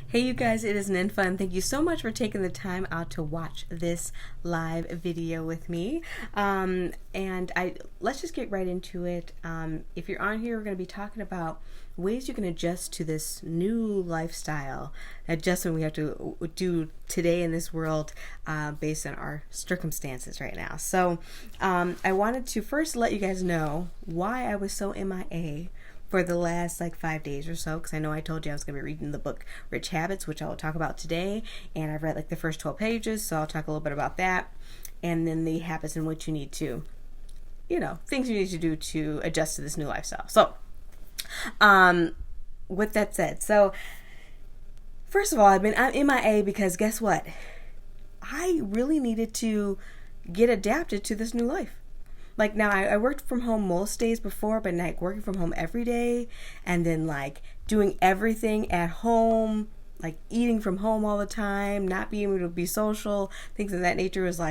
Hey you guys, it is Ninfa and thank you so much for taking the time out to watch this live video with me. Let's just get right into it. If you're on here, we're going to be talking about ways you can adjust to this new lifestyle adjustment we have to do today in this world based on our circumstances right now. So I wanted to first let you guys know why I was so MIA for the last 5 days or so, because I know I told you I was going to be reading the book Rich Habits, which I will talk about today, and I've read the first 12 pages, so I'll talk a little bit about that, and then the habits in which you need to, things you need to do to adjust to this new lifestyle. So with that said, first of all, I'm MIA because guess what? I really needed to get adapted to this new life. Now I worked from home most days before, but working from home every day and then doing everything at home, eating from home all the time, not being able to be social, things of that nature was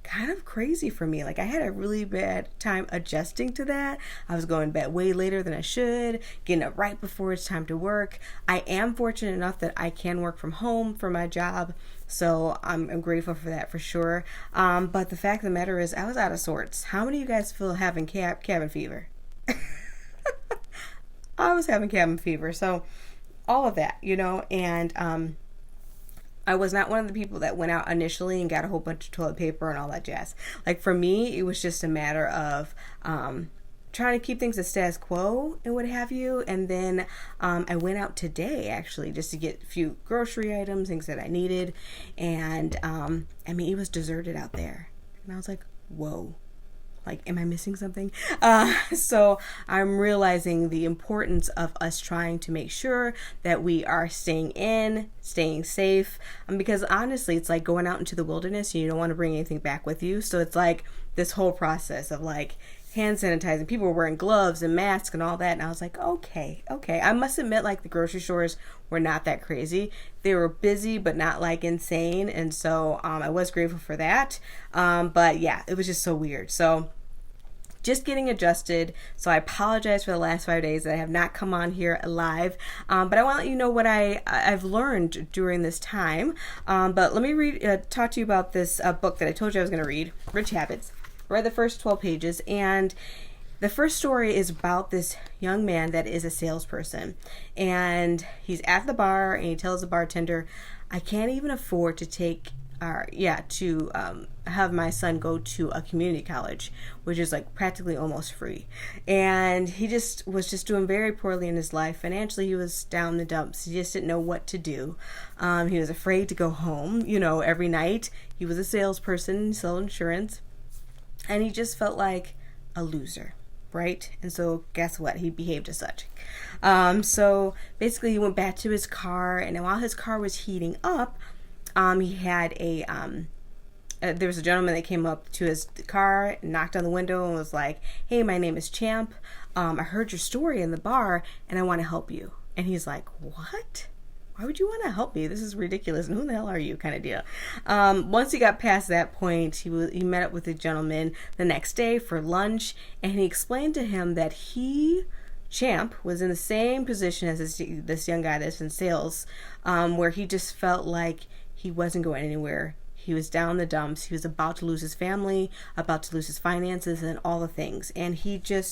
kind of crazy for me. I had a really bad time adjusting to that. I was going to bed way later than I should, getting up right before it's time to work. I am fortunate enough that I can work from home for my job, so I'm grateful for that for sure. But the fact of the matter is I was out of sorts. How many of you guys feel having cabin fever? I was having cabin fever, so all of that, and I was not one of the people that went out initially and got a whole bunch of toilet paper and all that jazz. For me, it was just a matter of trying to keep things a status quo and what have you. And then I went out today, actually, just to get a few grocery items, things that I needed. And it was deserted out there. And I was like, whoa. Am I missing something? So I'm realizing the importance of us trying to make sure that we are staying safe. Because honestly, it's like going out into the wilderness and you don't want to bring anything back with you. So it's this whole process of hand sanitizing. People were wearing gloves and masks and all that. And I was like, okay. I must admit, the grocery stores were not that crazy. They were busy, but not insane. And so I was grateful for that. But yeah, it was just so weird. So just getting adjusted. So I apologize for the last 5 days that I have not come on here live. But I want to let you know what I've learned during this time. But let me talk to you about this book that I told you I was going to read, Rich Habits. I read the first 12 pages, and the first story is about this young man that is a salesperson, and he's at the bar and he tells the bartender, I can't even afford to have my son go to a community college, which is practically almost free. And he was doing very poorly in his life. Financially, he was down the dumps. He just didn't know what to do. He was afraid to go home, every night. He was a salesperson, sold insurance, and he just felt like a loser. Right? And so guess what? He behaved as such. So basically he went back to his car, and while his car was heating up, he had there was a gentleman that came up to his car, knocked on the window, and was like, hey, my name is Champ. I heard your story in the bar, and I want to help you. And he's like, what? Why would you want to help me? This is ridiculous. And who the hell are you, kind of deal. Once he got past that point, he met up with the gentleman the next day for lunch, and he explained to him that Champ, was in the same position as this young guy that's in sales, where he just felt like he wasn't going anywhere. He was down the dumps. He was about to lose his family, about to lose his finances, and all the things. And there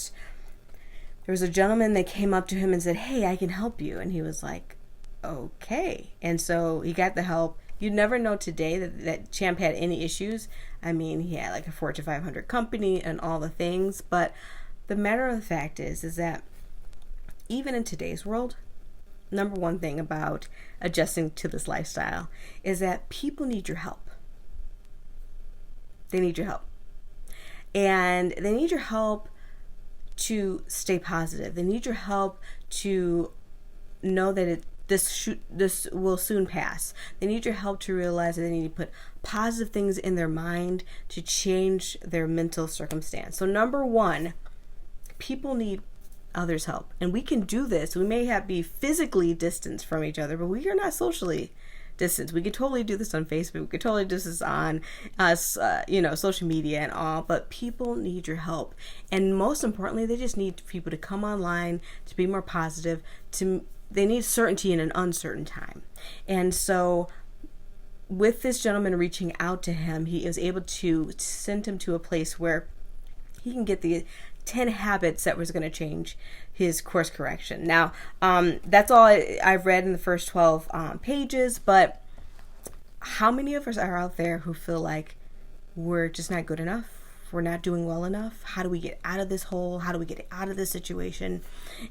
was a gentleman that came up to him and said, hey, I can help you. And he was like, okay. And so he got the help. You'd never know today that Champ had any issues. He had a Fortune 500 company and all the things. But the matter of the fact is that even in today's world, number one thing about adjusting to this lifestyle is that people need your help. They need your help. And they need your help to stay positive. They need your help to know that this will soon pass. They need your help to realize that they need to put positive things in their mind to change their mental circumstance. So number one, people need others' help. And we can do this. We may be physically distanced from each other, but we are not socially distanced. We could totally do this on Facebook. We could totally do this on social media and all, but people need your help. And most importantly, they just need people to come online, to be more positive, they need certainty in an uncertain time. And so with this gentleman reaching out to him, he was able to send him to a place where he can get the 10 habits that was going to change his course correction. Now, that's all I've read in the first 12 pages, but how many of us are out there who feel like we're just not good enough? We're not doing well enough? How do we get out of this hole? How do we get out of this situation?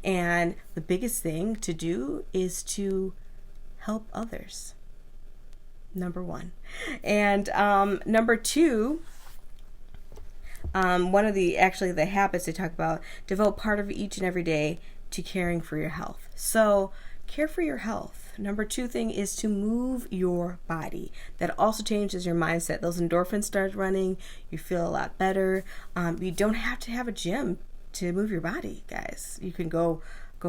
And the biggest thing to do is to help others. Number one. And number two, one of the habits they talk about, devote part of each and every day to caring for your health. So care for your health. Number two thing is to move your body. That also changes your mindset. Those endorphins start running. You feel a lot better. You don't have to have a gym to move your body, guys. You can go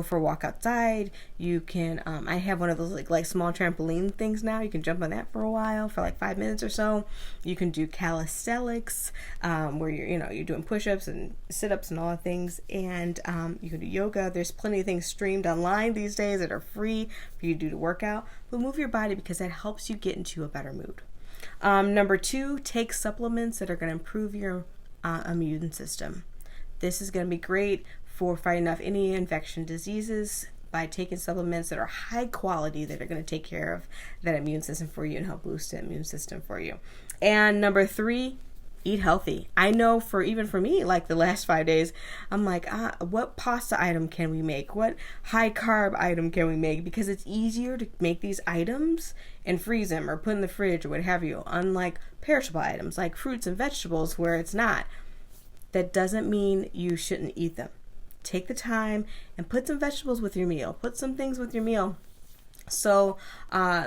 for a walk outside. You can, I have one of those like small trampoline things now. You can jump on that for a while, for like 5 minutes or so. You can do calisthenics, where you're doing push-ups and sit-ups and all the things. And you can do yoga. There's plenty of things streamed online these days that are free for you to do to work out. But move your body because that helps you get into a better mood. Number two, take supplements that are going to improve your immune system. This is going to be great for fighting off any infection diseases by taking supplements that are high quality, that are going to take care of that immune system for you and help boost the immune system for you. And number three, eat healthy. I know for me, like the last 5 days, I'm like, what pasta item can we make? What high carb item can we make? Because it's easier to make these items and freeze them or put in the fridge or what have you, unlike perishable items like fruits and vegetables where it's not. That doesn't mean you shouldn't eat them. Take the time and put some vegetables with your meal. Put some things with your meal. So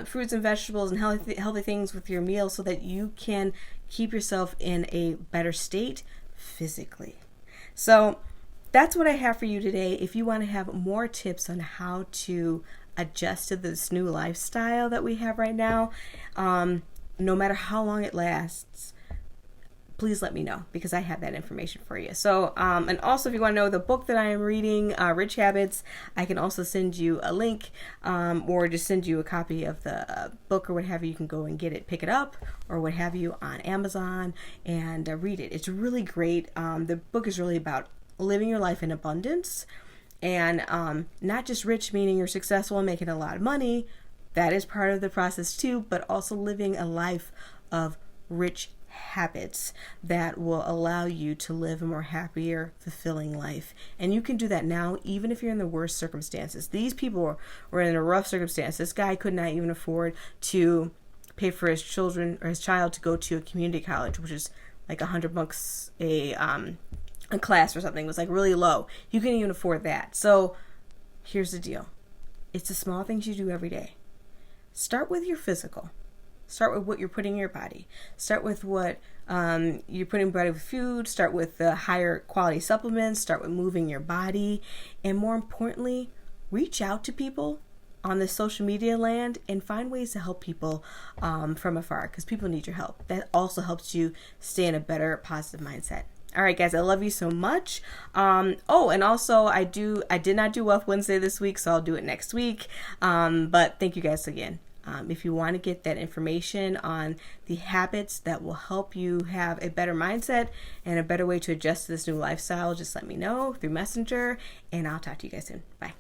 fruits and vegetables and healthy things with your meal so that you can keep yourself in a better state physically. So that's what I have for you today. If you want to have more tips on how to adjust to this new lifestyle that we have right now, no matter how long it lasts, please let me know because I have that information for you. So, and also if you want to know the book that I am reading, Rich Habits, I can also send you a link or just send you a copy of the book or what have you. You can go and get it, pick it up or what have you on Amazon and read it. It's really great. The book is really about living your life in abundance and not just rich, meaning you're successful and making a lot of money. That is part of the process too, but also living a life of rich habits that will allow you to live a more happier, fulfilling life. And you can do that now, even if you're in the worst circumstances. These people were in a rough circumstance. This guy could not even afford to pay for his children or his child to go to a community college, which is like $100 a class or something. It was like really low. You can't even afford that. So here's the deal. It's the small things you do every day. Start with your physical. Start with what you're putting in your body. Start with what you're putting in your body with food. Start with the higher quality supplements. Start with moving your body. And more importantly, reach out to people on the social media land and find ways to help people from afar because people need your help. That also helps you stay in a better, positive mindset. All right, guys, I love you so much. And also I did not do Wealth Wednesday this week, so I'll do it next week. But thank you guys again. If you want to get that information on the habits that will help you have a better mindset and a better way to adjust to this new lifestyle, just let me know through Messenger, and I'll talk to you guys soon. Bye.